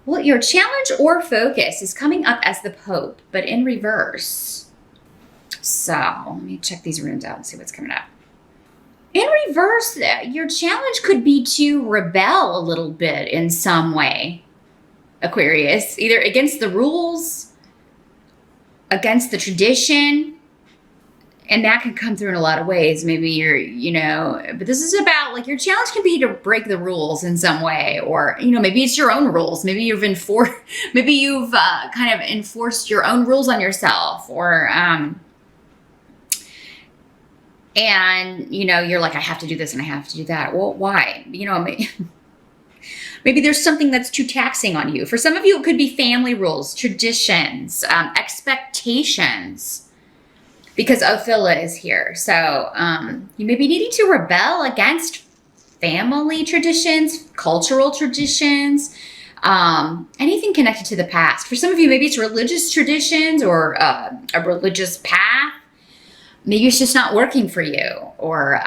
Well, your challenge or focus is coming up as the Pope, but in reverse. So let me check these runes out and see what's coming up. In reverse, your challenge could be to rebel a little bit in some way, Aquarius, either against the rules, against the tradition. And that can come through in a lot of ways. Maybe you're, but this is about like your challenge can be to break the rules in some way, or, maybe it's your own rules. Maybe you've kind of enforced your own rules on yourself, or, and, you're like, I have to do this and I have to do that. Well, why? Maybe there's something that's too taxing on you. For some of you, it could be family rules, traditions, expectations. Because Ophelia is here. So you may be needing to rebel against family traditions, cultural traditions, anything connected to the past. For some of you, maybe it's religious traditions or a religious path. Maybe it's just not working for you, or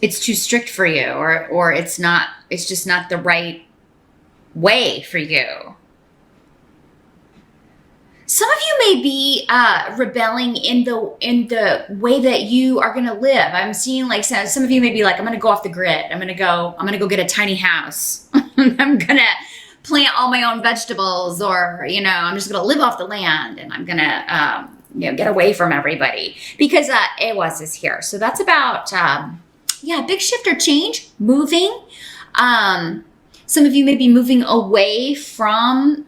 it's too strict for you, or it's just not the right way for you. Some of you may be rebelling in the way that you are going to live. I'm seeing like some of you may be like, I'm going to go off the grid. I'm going to go get a tiny house. I'm going to plant all my own vegetables, or I'm just going to live off the land, and I'm going to get away from everybody because Ewas is here. So that's about big shift or change, moving. Some of you may be moving away from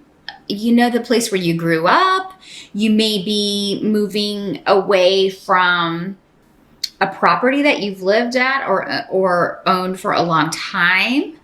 the place where you grew up. You may be moving away from a property that you've lived at or owned for a long time.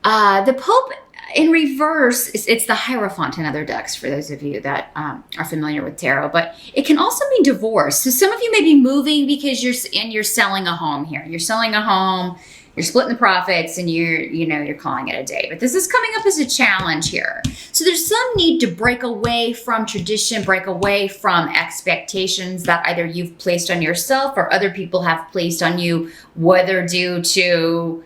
The Pope in reverse, it's the Hierophant in other decks for those of you that are familiar with tarot, but it can also mean divorce. So some of you may be moving because you're selling a home here. You're selling a home. You're splitting the profits, and you're calling it a day. But this is coming up as a challenge here. So there's some need to break away from tradition, break away from expectations that either you've placed on yourself or other people have placed on you, whether due to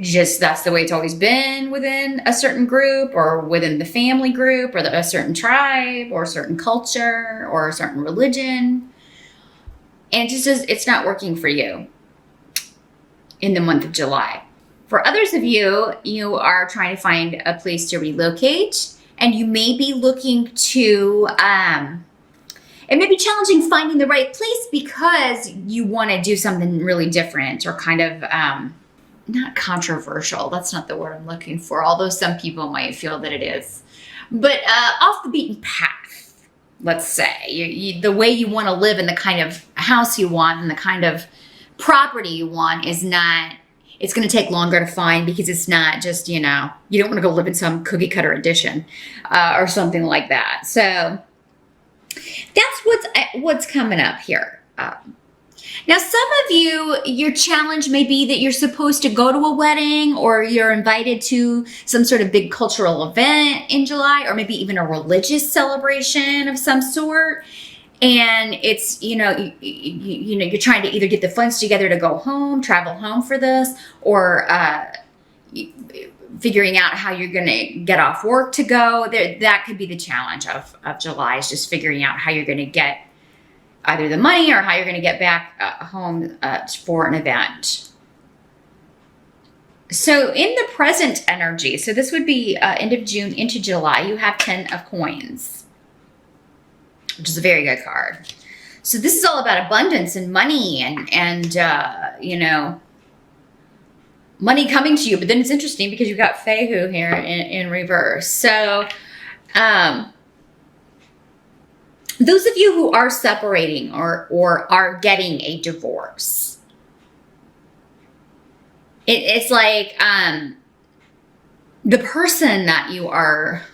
just that's the way it's always been within a certain group, or within the family group, or a certain tribe, or a certain culture, or a certain religion. And it's not working for you in the month of July. For others of you, you are trying to find a place to relocate, and you may be looking to, it may be challenging finding the right place because you want to do something really different, or kind of, not controversial. That's not the word I'm looking for, although some people might feel that it is. But off the beaten path, let's say. The way you want to live, and the kind of house you want, and the kind of property you want is not, it's going to take longer to find, because it's not just, you don't want to go live in some cookie cutter addition or something like that. So that's what's coming up here. Now, some of you, your challenge may be that you're supposed to go to a wedding, or you're invited to some sort of big cultural event in July, or maybe even a religious celebration of some sort. And it's, you're trying to either get the funds together to go home, travel home for this, or figuring out how you're going to get off work to go. That could be the challenge of July, is just figuring out how you're going to get either the money, or how you're going to get back home for an event. So in the present energy, so this would be end of June into July, you have 10 of coins, which is a very good card. So this is all about abundance and money, and money coming to you. But then it's interesting because you've got Fehu here in reverse. So those of you who are separating or are getting a divorce, it's like the person that you are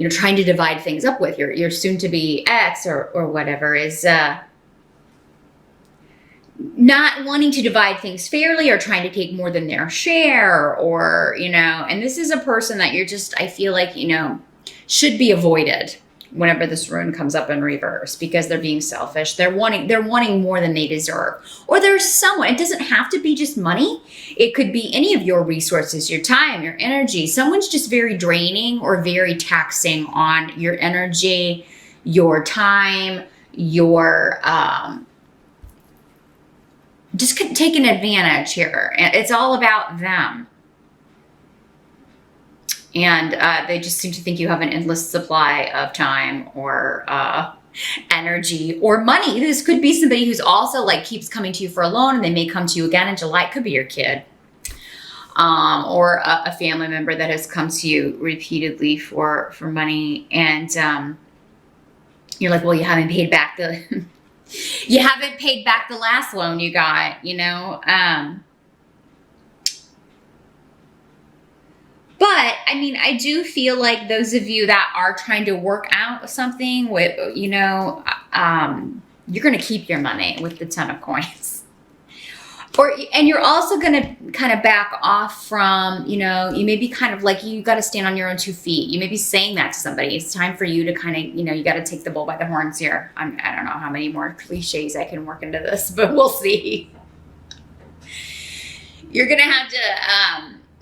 trying to divide things up with, your soon-to-be ex or whatever, is not wanting to divide things fairly, or trying to take more than their share, or, and this is a person that you're just, I feel like, should be avoided, whenever this rune comes up in reverse, because they're being selfish. They're wanting more than they deserve. Or there's someone, it doesn't have to be just money. It could be any of your resources, your time, your energy. Someone's just very draining or very taxing on your energy, your time, your, just taking advantage here. And it's all about them. And they just seem to think you have an endless supply of time or energy or money. This could be somebody who's also like keeps coming to you for a loan, and they may come to you again in July. It could be your kid or a family member that has come to you repeatedly for money. And you're like, well, you haven't paid back the you haven't paid back the last loan you got, you know. But, I mean, I do feel like those of you that are trying to work out something with, you know, you're going to keep your money with the 10 of coins. And you're also going to kind of back off from, you know, you may be kind of like, you got to stand on your own 2 feet. You may be saying that to somebody. It's time for you to kind of, you know, you got to take the bull by the horns here. I don't know how many more cliches I can work into this, but we'll see. You're going to have to,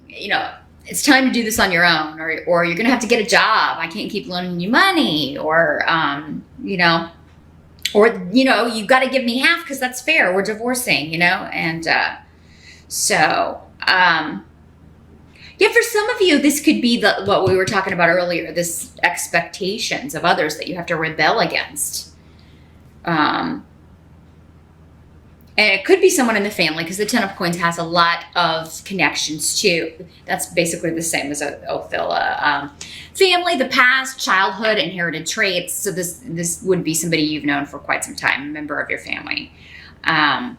you know, it's time to do this on your own, or you're going to have to get a job. I can't keep loaning you money, or, you know, you've got to give me half because that's fair. We're divorcing, you know? And, yeah, for some of you, this could be what we were talking about earlier, this expectations of others that you have to rebel against. And it could be someone in the family, because the 10 of coins has a lot of connections too. That's basically the same as Ophila. Family, the past, childhood, inherited traits. So this would be somebody you've known for quite some time, a member of your family. And,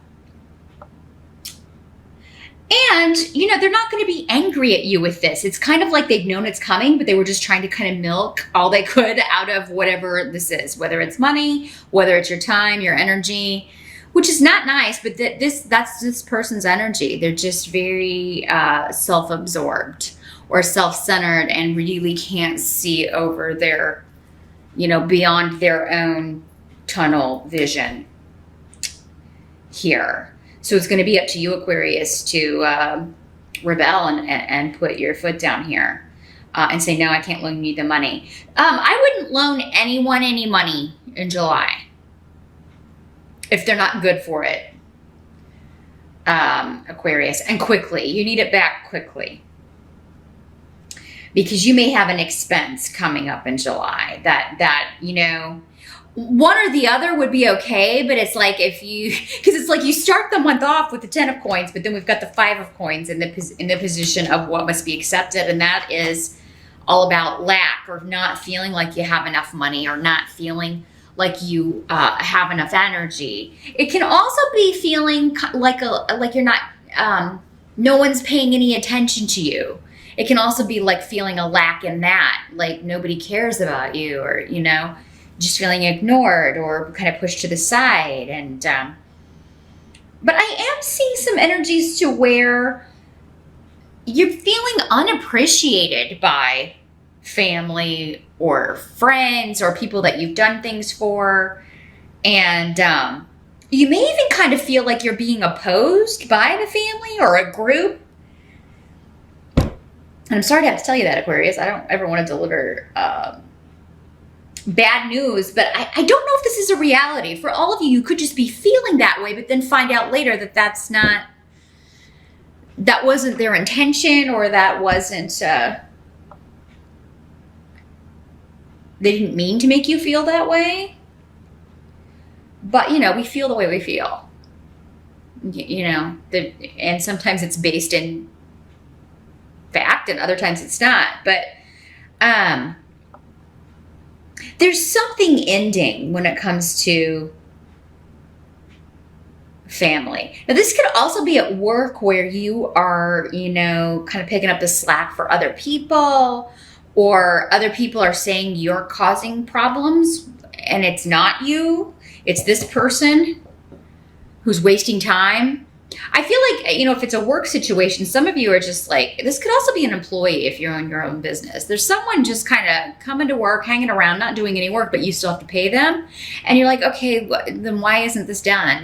you know, they're not going to be angry at you with this. It's kind of like they've known it's coming, but they were just trying to kind of milk all they could out of whatever this is, whether it's money, whether it's your time, your energy, which is not nice, but that's this person's energy. They're just very self-absorbed or self-centered and really can't see over their, you know, beyond their own tunnel vision here. So it's going to be up to you, Aquarius, to rebel and put your foot down here and say, no, I can't loan you the money. I wouldn't loan anyone any money in July if they're not good for it, Aquarius, and quickly. You need it back quickly, because you may have an expense coming up in July that you know, one or the other would be okay, but it's like because it's like you start the month off with the 10 of coins, but then we've got the 5 of coins in the position of what must be accepted, and that is all about lack, or not feeling like you have enough money, or not feeling like you have enough energy. It can also be feeling like you're not, no one's paying any attention to you. It can also be like feeling a lack in that, like nobody cares about you, or, you know, just feeling ignored or kind of pushed to the side. And, but I am seeing some energies to where you're feeling unappreciated by family or friends or people that you've done things for. And you may even kind of feel like you're being opposed by the family or a group. And I'm sorry to have to tell you that, Aquarius. I don't ever want to deliver bad news, but I don't know if this is a reality. For all of you, you could just be feeling that way, but then find out later that that wasn't their intention, or that wasn't... they didn't mean to make you feel that way. But, you know, we feel the way we feel. You know, and sometimes it's based in fact, and other times it's not. But there's something ending when it comes to family. Now, this could also be at work, where you are, you know, kind of picking up the slack for other people, or other people are saying you're causing problems, and it's not you. It's this person who's wasting time I feel like, if it's a work situation, some of you are just like, this could also be an employee if you're on your own business. There's someone just kind of coming to work, hanging around, not doing any work, but you still have to pay them. And you're like, okay, then why isn't this done?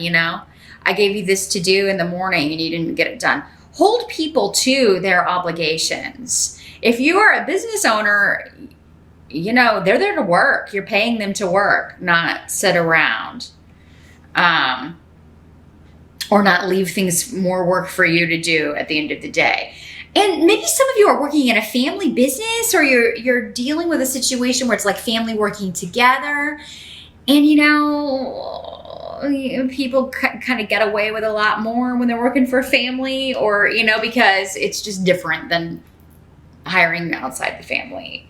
I gave you this to do in the morning and you didn't get it done. Hold people to their obligations. If you are a business owner, they're there to work. You're paying them to work, not sit around. Or not leave things more work for you to do at the end of the day. And maybe some of you are working in a family business, or you're dealing with a situation where it's like family working together. And, people kind of get away with a lot more when they're working for a family, or, because it's just different than hiring outside the family.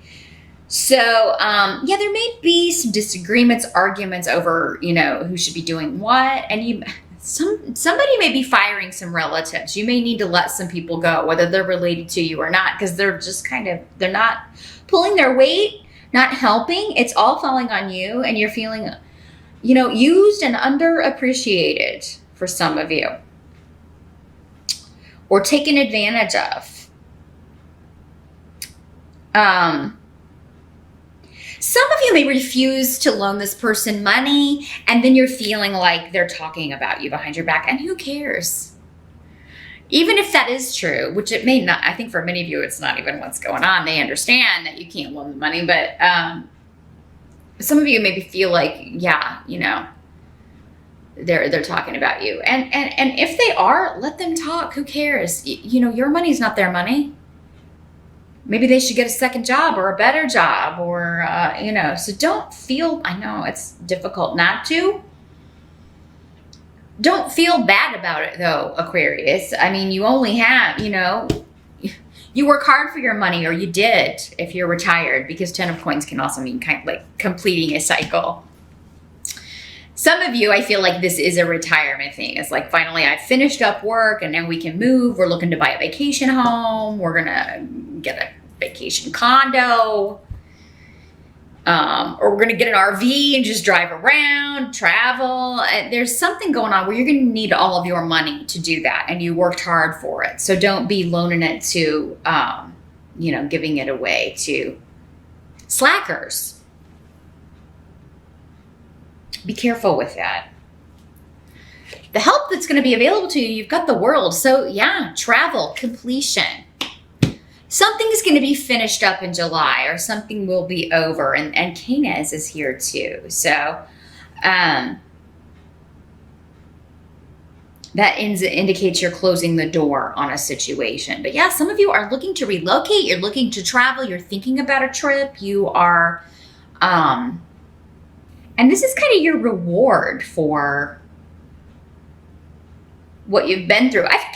So, there may be some disagreements, arguments over, who should be doing what. And somebody may be firing some relatives. You may need to let some people go, whether they're related to you or not, because they're just they're not pulling their weight, not helping. It's all falling on you, and you're feeling, used and underappreciated for some of you, or taken advantage of. Some of you may refuse to loan this person money, and then you're feeling like they're talking about you behind your back, and who cares? Even if that is true, which it may not. I think for many of you, it's not even what's going on. They understand that you can't loan the money, but some of you maybe feel like, they're talking about you. And if they are, let them talk. Who cares? Your money's not their money. Maybe they should get a second job or a better job, or, so don't feel, I know it's difficult not to. Don't feel bad about it though, Aquarius. I mean, you only have, you work hard for your money, or you did if you're retired, because 10 of coins can also mean kind of like completing a cycle. Some of you, I feel like this is a retirement thing. It's like, finally, I've finished up work and now we can move. We're looking to buy a vacation home. We're going to get a vacation condo. Or we're going to get an RV and just drive around, travel. There's something going on where you're going to need all of your money to do that. And you worked hard for it. So don't be loaning it to, giving it away to slackers. Be careful with that. The help that's going to be available to you, you've got the world. So travel, completion. Something is going to be finished up in July, or something will be over. And Canis is here too. So that indicates you're closing the door on a situation. But some of you are looking to relocate. You're looking to travel. You're thinking about a trip. You are... And this is kind of your reward for what you've been through. I think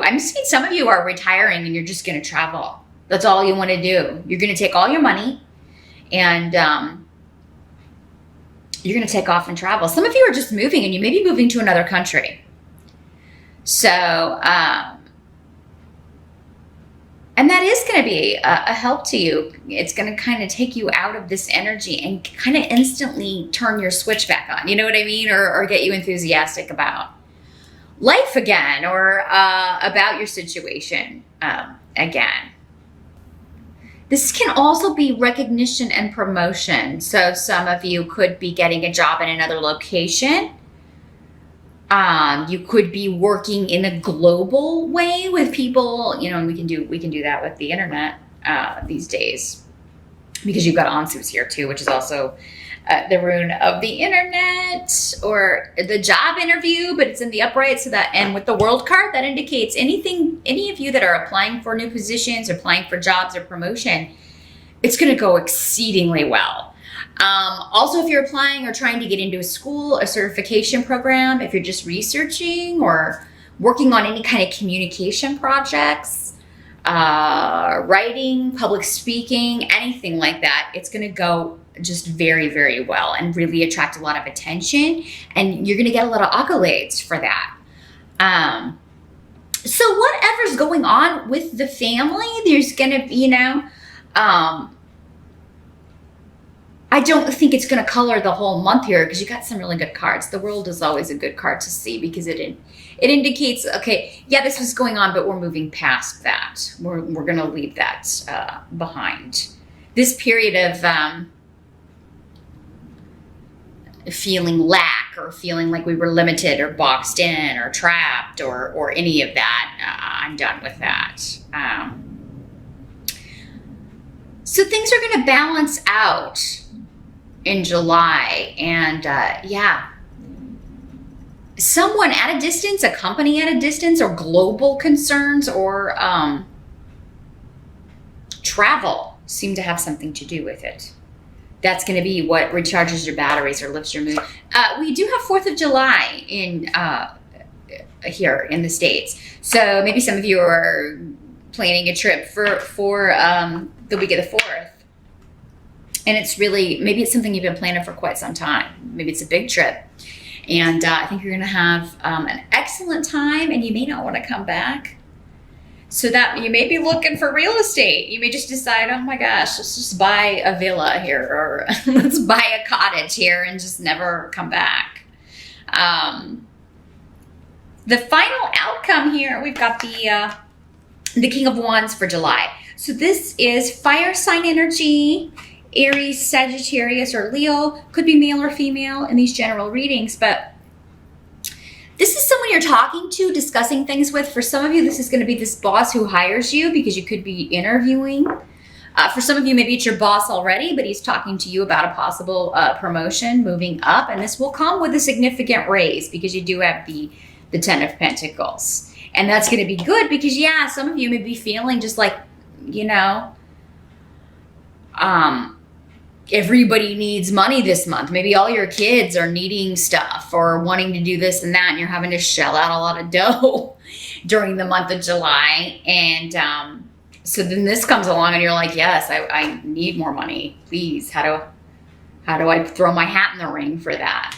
I'm seeing some of you are retiring and you're just going to travel. That's all you want to do. You're going to take all your money and you're going to take off and travel. Some of you are just moving, and you may be moving to another country. So, and that is going to be a help to you. It's going to kind of take you out of this energy and kind of instantly turn your switch back on. You know what I mean? Or get you enthusiastic about life again, or about your situation again. This can also be recognition and promotion. So some of you could be getting a job in another location. You could be working in a global way with people, and we can do that with the internet these days, because you've got Ansu's here too, which is also the rune of the internet, or the job interview, but it's in the upright. So that, and with the world card, that indicates any of you that are applying for new positions, applying for jobs or promotion, it's going to go exceedingly well. Also, if you're applying or trying to get into a school, a certification program, if you're just researching or working on any kind of communication projects, writing, public speaking, anything like that, it's going to go just very, very well and really attract a lot of attention. And you're going to get a lot of accolades for that. So whatever's going on with the family, there's going to be, I don't think it's going to color the whole month here because you got some really good cards. The World is always a good card to see because it indicates, okay, yeah, this was going on, but we're moving past that. We're going to leave that behind. This period of feeling lack or feeling like we were limited or boxed in or trapped or any of that, I'm done with that. So things are going to balance out in July, and yeah, someone at a distance, a company at a distance, or global concerns or travel seem to have something to do with it. That's going to be what recharges your batteries or lifts your mood. We do have 4th of July in here in the States, so maybe some of you are planning a trip for the week of the 4th. And it's really, maybe it's something you've been planning for quite some time. Maybe it's a big trip. And I think you're going to have an excellent time, and you may not want to come back. So that you may be looking for real estate. You may just decide, oh my gosh, let's just buy a villa here, or let's buy a cottage here and just never come back. The final outcome here, we've got the King of Wands for July. So this is fire sign energy. Aries, Sagittarius, or Leo, could be male or female in these general readings, but this is someone you're talking to, discussing things with. For some of you, this is going to be this boss who hires you because you could be interviewing. For some of you, maybe it's your boss already, but he's talking to you about a possible promotion, moving up, and this will come with a significant raise because you do have the 10 of Pentacles. And that's going to be good because, yeah, some of you may be feeling just like, you know, everybody needs money this month. Maybe all your kids are needing stuff or wanting to do this and that, and you're having to shell out a lot of dough during the month of July. And so then this comes along and you're like, yes, I need more money, please. How do I throw my hat in the ring for that?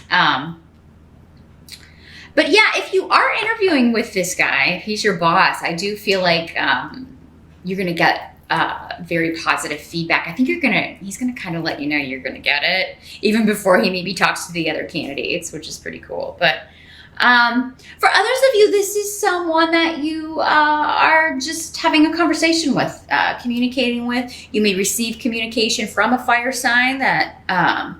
But yeah, if you are interviewing with this guy, if he's your boss, I do feel like you're going to get very positive feedback. I think he's gonna kind of let you know you're gonna get it even before he maybe talks to the other candidates, which is pretty cool. But for others of you, this is someone that you are just having a conversation with, communicating with. You may receive communication from a fire sign that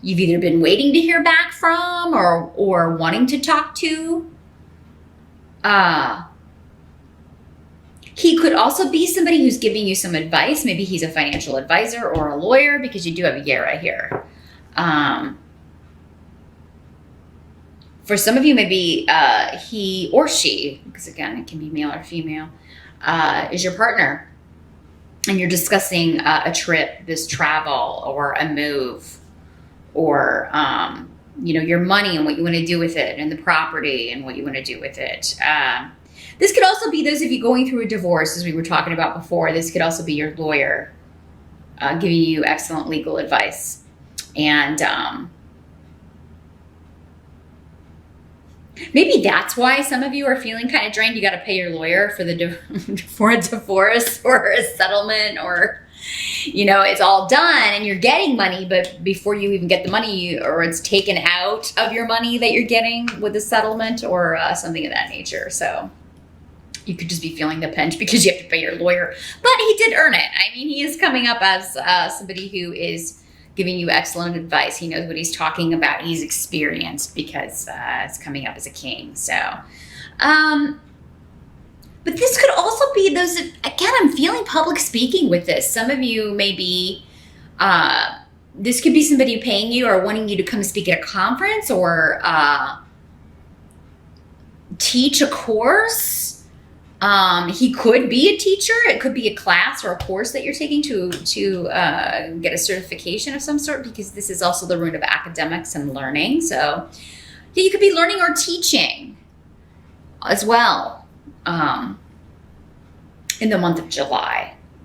you've either been waiting to hear back from or wanting to talk to. He could also be somebody who's giving you some advice. Maybe he's a financial advisor or a lawyer because you do have a Yara here. For some of you, maybe he or she, because again, it can be male or female, is your partner. And you're discussing a trip, this travel, or a move, or your money and what you want to do with it, and the property and what you want to do with it. This could also be those of you going through a divorce, as we were talking about before. This could also be your lawyer giving you excellent legal advice. And maybe that's why some of you are feeling kind of drained. You got to pay your lawyer for for a divorce or a settlement, or it's all done and you're getting money, but before you even get the money, or it's taken out of your money that you're getting with a settlement or something of that nature. So you could just be feeling the pinch because you have to pay your lawyer, but he did earn it. I mean, he is coming up as somebody who is giving you excellent advice. He knows what he's talking about. He's experienced because it's coming up as a king. So, but this could also be those, again, I'm feeling public speaking with this. Some of you may be, this could be somebody paying you or wanting you to come speak at a conference or teach a course. He could be a teacher. It could be a class or a course that you're taking to get a certification of some sort, because this is also the root of academics and learning. So yeah, you could be learning or teaching as well in the month of July.